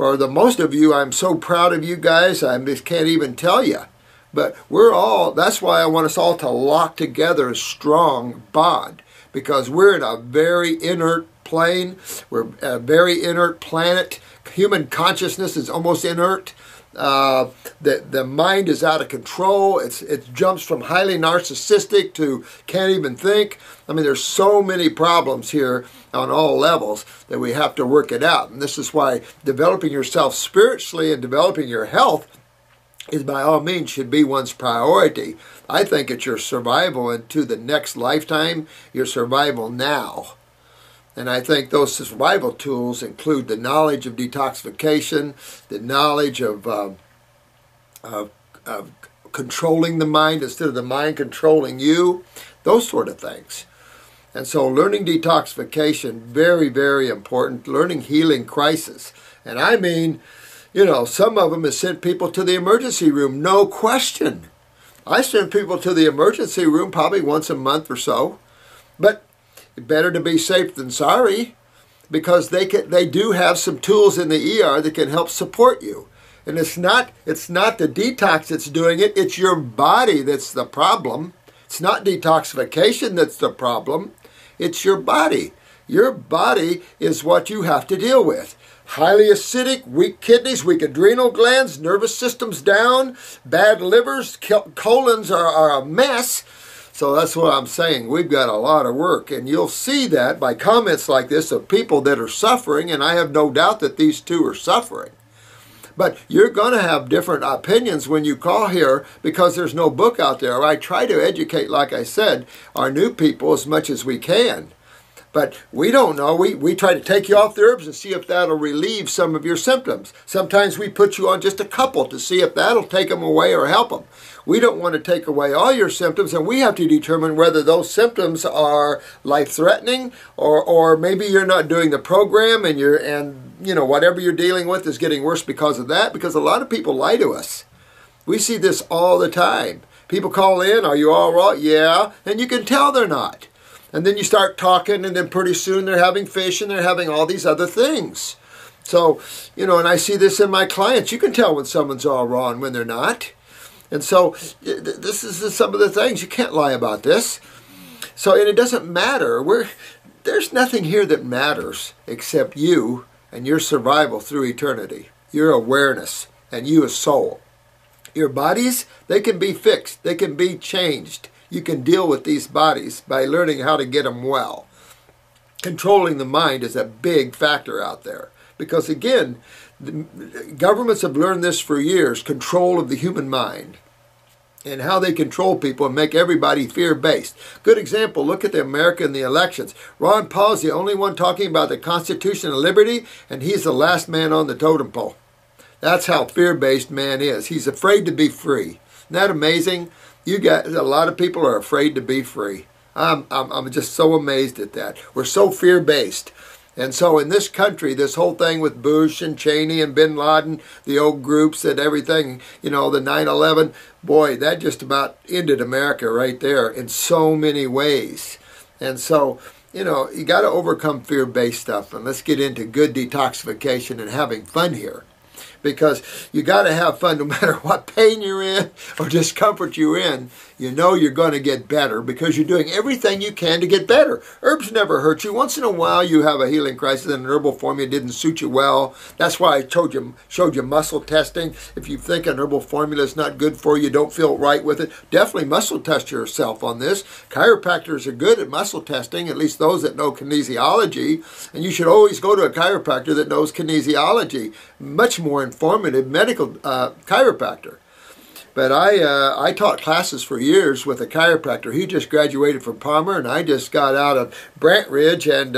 For the most of you, I'm so proud of you guys, I just can't even tell you. But we're all, that's why I want us all to lock together a strong bond, because we're in a very inert plane. We're a very inert planet. Human consciousness is almost inert. The mind is out of control. It jumps from highly narcissistic to can't even think. I mean, there's so many problems here on all levels that we have to work it out. And this is why developing yourself spiritually and developing your health is by all means should be one's priority. I think it's your survival into the next lifetime, your survival now. And I think those survival tools include the knowledge of detoxification, the knowledge of controlling the mind instead of the mind controlling you, those sort of things. And so learning detoxification, very, very important. Learning healing crisis. And I mean, you know, some of them have sent people to the emergency room, no question. I send people to the emergency room probably once a month or so. But better to be safe than sorry, because they do have some tools in the ER that can help support you. And it's not the detox that's doing it, it's your body that's the problem. It's not detoxification that's the problem, it's your body. Your body is what you have to deal with. Highly acidic, weak kidneys, weak adrenal glands, nervous system's down, bad livers, colons are a mess. So that's what I'm saying. We've got a lot of work. And you'll see that by comments like this of people that are suffering, and I have no doubt that these two are suffering. But you're going to have different opinions when you call here because there's no book out there. I try to educate, like I said, our new people as much as we can. But we don't know. We try to take you off the herbs and see if that'll relieve some of your symptoms. Sometimes we put you on just a couple to see if that'll take them away or help them. We don't want to take away all your symptoms, and we have to determine whether those symptoms are life-threatening or maybe you're not doing the program and you know whatever you're dealing with is getting worse because of that, because a lot of people lie to us. We see this all the time. People call in, "Are you all right?" "Yeah," and you can tell they're not. And then you start talking, and then pretty soon they're having fish and they're having all these other things. So, you know, and I see this in my clients. You can tell when someone's all raw and when they're not. And so this is some of the things. You can't lie about this. So, and it doesn't matter. There's nothing here that matters except you and your survival through eternity, your awareness, and you as soul. Your bodies, they can be fixed. They can be changed. You can deal with these bodies by learning how to get them well. Controlling the mind is a big factor out there. Because again, governments have learned this for years, control of the human mind. And how they control people and make everybody fear-based. Good example, look at America in the elections. Ron Paul's the only one talking about the Constitution and liberty, and he's the last man on the totem pole. That's how fear-based man is. He's afraid to be free. Isn't that amazing? You guys, a lot of people are afraid to be free. I'm just so amazed at that. We're so fear-based. And so in this country, this whole thing with Bush and Cheney and Bin Laden, the old groups and everything, you know, the 9/11, boy, that just about ended America right there in so many ways. And so, you know, you got to overcome fear-based stuff. And let's get into good detoxification and having fun here. Because you got to have fun no matter what pain you're in or discomfort you're in. You know you're going to get better because you're doing everything you can to get better. Herbs never hurt you. Once in a while you have a healing crisis and an herbal formula didn't suit you well. That's why I showed you muscle testing. If you think an herbal formula is not good for you, don't feel right with it, definitely muscle test yourself on this. Chiropractors are good at muscle testing, at least those that know kinesiology. And you should always go to a chiropractor that knows kinesiology. Much more informative medical chiropractor. But I taught classes for years with a chiropractor. He just graduated from Palmer, and I just got out of Brant Ridge, and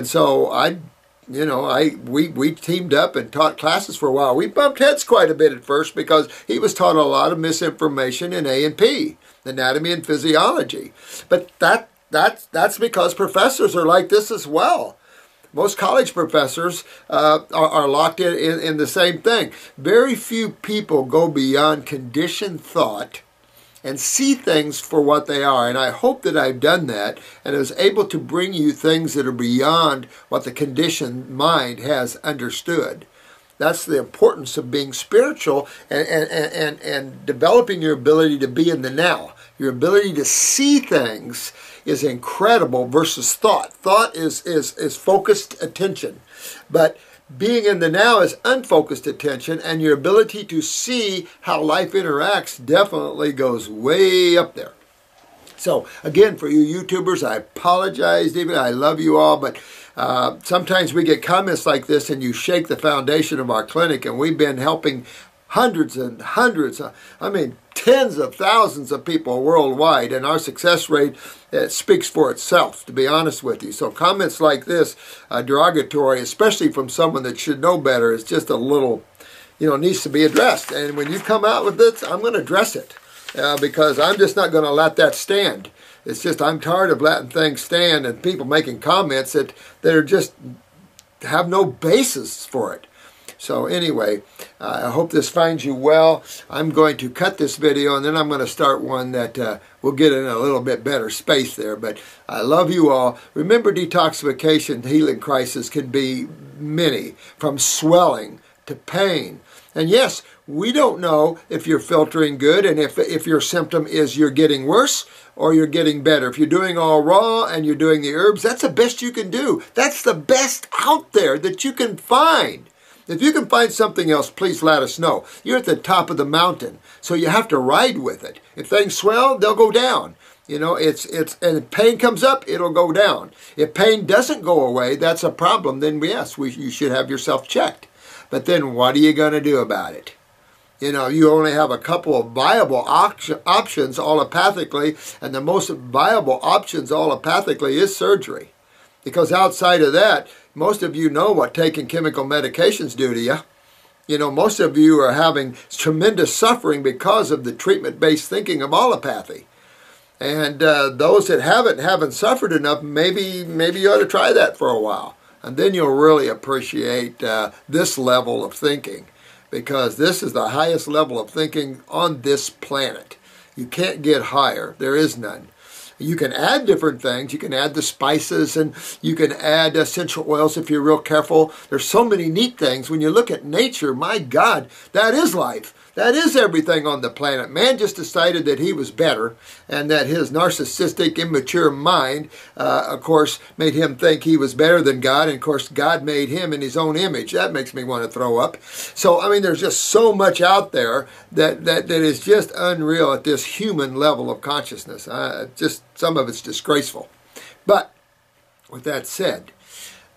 so we teamed up and taught classes for a while. We bumped heads quite a bit at first because he was taught a lot of misinformation in A&P, anatomy and physiology. But that's because professors are like this as well. Most college professors are locked in the same thing. Very few people go beyond conditioned thought and see things for what they are. And I hope that I've done that and was able to bring you things that are beyond what the conditioned mind has understood. That's the importance of being spiritual and developing your ability to be in the now. Your ability to see things is incredible versus thought. Thought is focused attention. But being in the now is unfocused attention, and your ability to see how life interacts definitely goes way up there. So again, for you YouTubers, I apologize, David. I love you all, but sometimes we get comments like this and you shake the foundation of our clinic, and we've been helping hundreds and hundreds, tens of thousands of people worldwide, and our success rate speaks for itself, to be honest with you. So comments like this, derogatory, especially from someone that should know better, is just a little, needs to be addressed. And when you come out with this, I'm going to address it. Because I'm just not going to let that stand. It's just I'm tired of letting things stand and people making comments that are just have no basis for it. So anyway, I hope this finds you well. I'm going to cut this video and then I'm going to start one that will get in a little bit better space there. But I love you all. Remember, detoxification healing crisis can be many, from swelling to pain. And yes, we don't know if you're filtering good and if your symptom is you're getting worse or you're getting better. If you're doing all raw and you're doing the herbs, that's the best you can do. That's the best out there that you can find. If you can find something else, please let us know. You're at the top of the mountain, so you have to ride with it. If things swell, they'll go down. And if pain comes up, it'll go down. If pain doesn't go away, that's a problem. Then yes, you should have yourself checked. But then what are you going to do about it? You only have a couple of viable options allopathically, and the most viable options allopathically is surgery. Because outside of that, most of you know what taking chemical medications do to you. Most of you are having tremendous suffering because of the treatment-based thinking of allopathy. And those that haven't suffered enough, maybe you ought to try that for a while. And then you'll really appreciate this level of thinking, because this is the highest level of thinking on this planet. You can't get higher. There is none. You can add different things. You can add the spices, and you can add essential oils if you're real careful. There's so many neat things. When you look at nature, my God, that is life. That is everything on the planet. Man just decided that he was better, and that his narcissistic, immature mind, of course, made him think he was better than God. And, of course, God made him in his own image. That makes me want to throw up. So, there's just so much out there that is just unreal at this human level of consciousness. Just some of it's disgraceful. But with that said,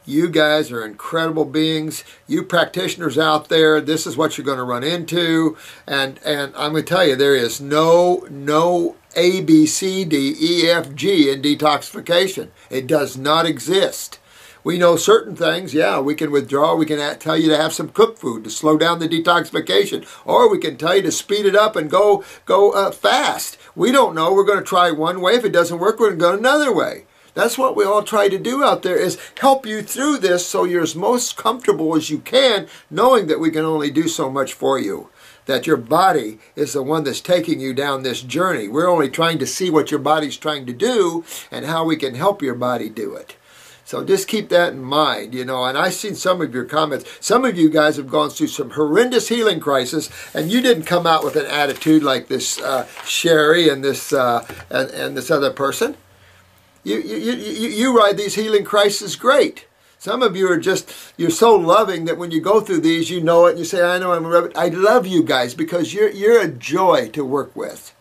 you guys are incredible beings. You practitioners out there, this is what you're going to run into. And I'm going to tell you, there is no A, B, C, D, E, F, G in detoxification. It does not exist. We know certain things. Yeah, we can withdraw. We can tell you to have some cooked food to slow down the detoxification. Or we can tell you to speed it up and go fast. We don't know. We're going to try one way. If it doesn't work, we're going to go another way. That's what we all try to do out there, is help you through this so you're as most comfortable as you can, knowing that we can only do so much for you. That your body is the one that's taking you down this journey. We're only trying to see what your body's trying to do and how we can help your body do it. So just keep that in mind, and I've seen some of your comments. Some of you guys have gone through some horrendous healing crisis, and you didn't come out with an attitude like this Sherry and this other person. You ride these healing crises great. Some of you are you're so loving that when you go through these, you know it, and you say, I know I'm a rebel. I love you guys because you're a joy to work with.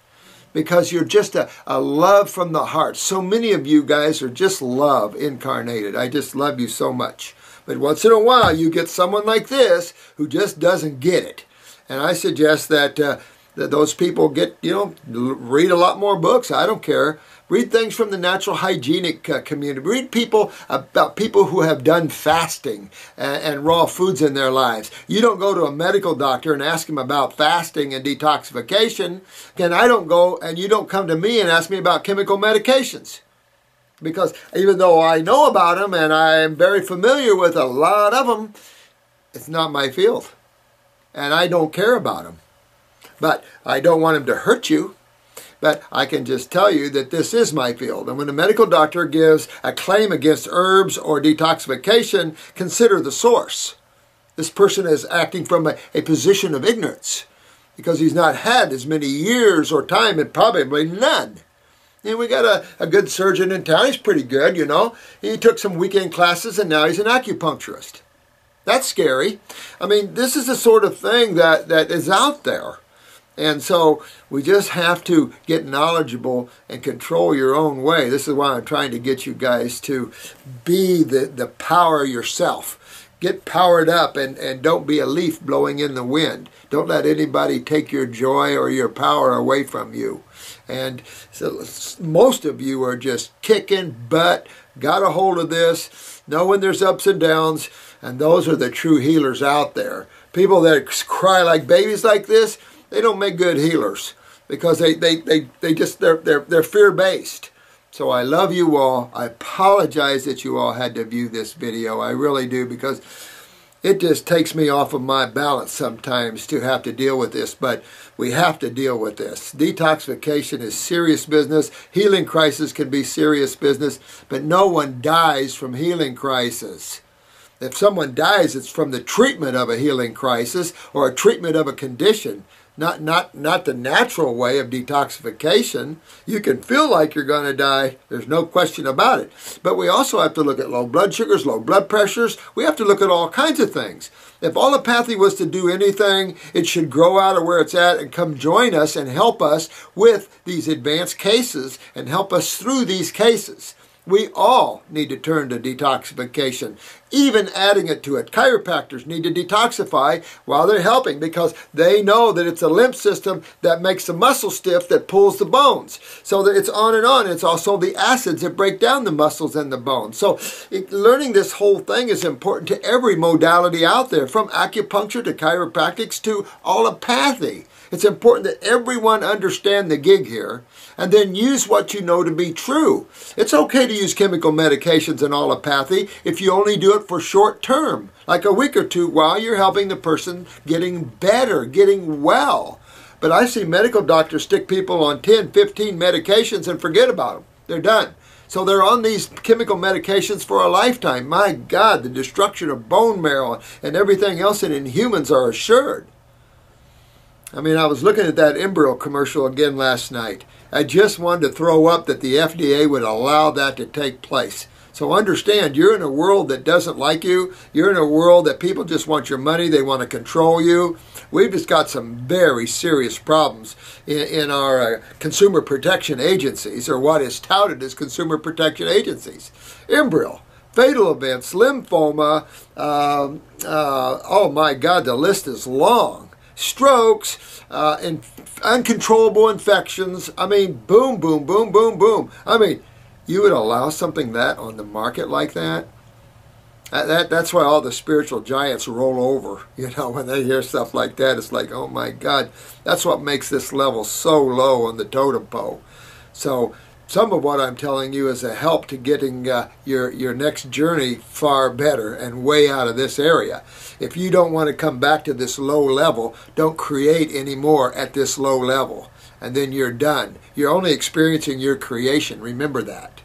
Because you're just a love from the heart. So many of you guys are just love incarnated. I just love you so much. But once in a while, you get someone like this who just doesn't get it. And I suggest that those people read a lot more books. I don't care. Read things from the natural hygienic community. Read about people who have done fasting and raw foods in their lives. You don't go to a medical doctor and ask him about fasting and detoxification. Again, I don't go, and you don't come to me and ask me about chemical medications. Because even though I know about them and I'm very familiar with a lot of them, it's not my field. And I don't care about them. But I don't want them to hurt you. But I can just tell you that this is my field. And when a medical doctor gives a claim against herbs or detoxification, consider the source. This person is acting from a position of ignorance because he's not had as many years or time, and probably none. And we got a good surgeon in town. He's pretty good, you know. He took some weekend classes and now he's an acupuncturist. That's scary. I mean, this is the sort of thing that is out there. And so we just have to get knowledgeable and control your own way. This is why I'm trying to get you guys to be the power yourself. Get powered up and don't be a leaf blowing in the wind. Don't let anybody take your joy or your power away from you. And so most of you are just kicking butt, got a hold of this, know when there's ups and downs, and those are the true healers out there. People that cry like babies like this, they don't make good healers because they're fear-based. So I love you all. I apologize that you all had to view this video. I really do, because it just takes me off of my balance sometimes to have to deal with this, but we have to deal with this. Detoxification is serious business. Healing crisis can be serious business, but no one dies from healing crisis. If someone dies, it's from the treatment of a healing crisis or a treatment of a condition, not the natural way of detoxification. You can feel like you're going to die. There's no question about it. But we also have to look at low blood sugars, low blood pressures. We have to look at all kinds of things. If allopathy was to do anything, it should grow out of where it's at and come join us and help us with these advanced cases and help us through these cases. We all need to turn to detoxification, even adding it to it. Chiropractors need to detoxify while they're helping because they know that it's a lymph system that makes the muscle stiff that pulls the bones. So that it's on and on. It's also the acids that break down the muscles and the bones. So learning this whole thing is important to every modality out there, from acupuncture to chiropractics to allopathy. It's important that everyone understand the gig here and then use what you know to be true. It's okay to use chemical medications in allopathy if you only do it for short term, like a week or two while you're helping the person getting better, getting well. But I see medical doctors stick people on 10, 15 medications and forget about them. They're done. So they're on these chemical medications for a lifetime. My God, the destruction of bone marrow and everything else in humans are assured. I mean, I was looking at that embryo commercial again last night. I just wanted to throw up that the FDA would allow that to take place. So understand, you're in a world that doesn't like you. You're in a world that people just want your money. They want to control you. We've just got some very serious problems in our consumer protection agencies, or what is touted as consumer protection agencies. Embryo, fatal events, lymphoma, oh my God, the list is long. Strokes, and uncontrollable infections. I mean, boom, boom, boom, boom, boom. I mean, you would allow something that on the market like that? That's why all the spiritual giants roll over. You know, when they hear stuff like that, it's like, oh my God. That's what makes this level so low on the totem pole. So some of what I'm telling you is a help to getting your next journey far better and way out of this area. If you don't want to come back to this low level, don't create anymore at this low level. And then you're done. You're only experiencing your creation. Remember that.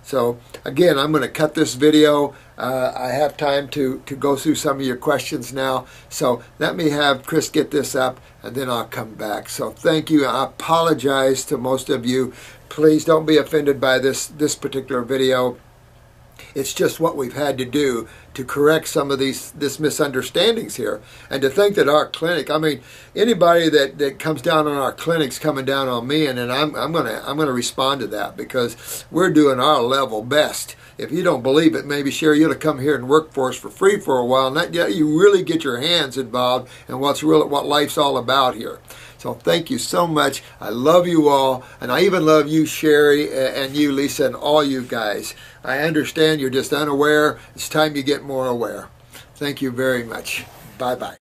So again, I'm going to cut this video. I have time to go through some of your questions now. So let me have Chris get this up and then I'll come back. So thank you. I apologize to most of you. Please don't be offended by this particular video. It's just what we've had to do to correct some of these misunderstandings here. And to think that our clinic, I mean, anybody that comes down on our clinic's coming down on me, and I'm gonna respond to that because we're doing our level best. If you don't believe it, maybe Sherry, you'll come here and work for us for free for a while, and that, yeah, you really get your hands involved in what life's all about here. So thank you so much. I love you all, and I even love you, Sherry, and you, Lisa, and all you guys. I understand you're just unaware. It's time you get more aware. Thank you very much. Bye-bye.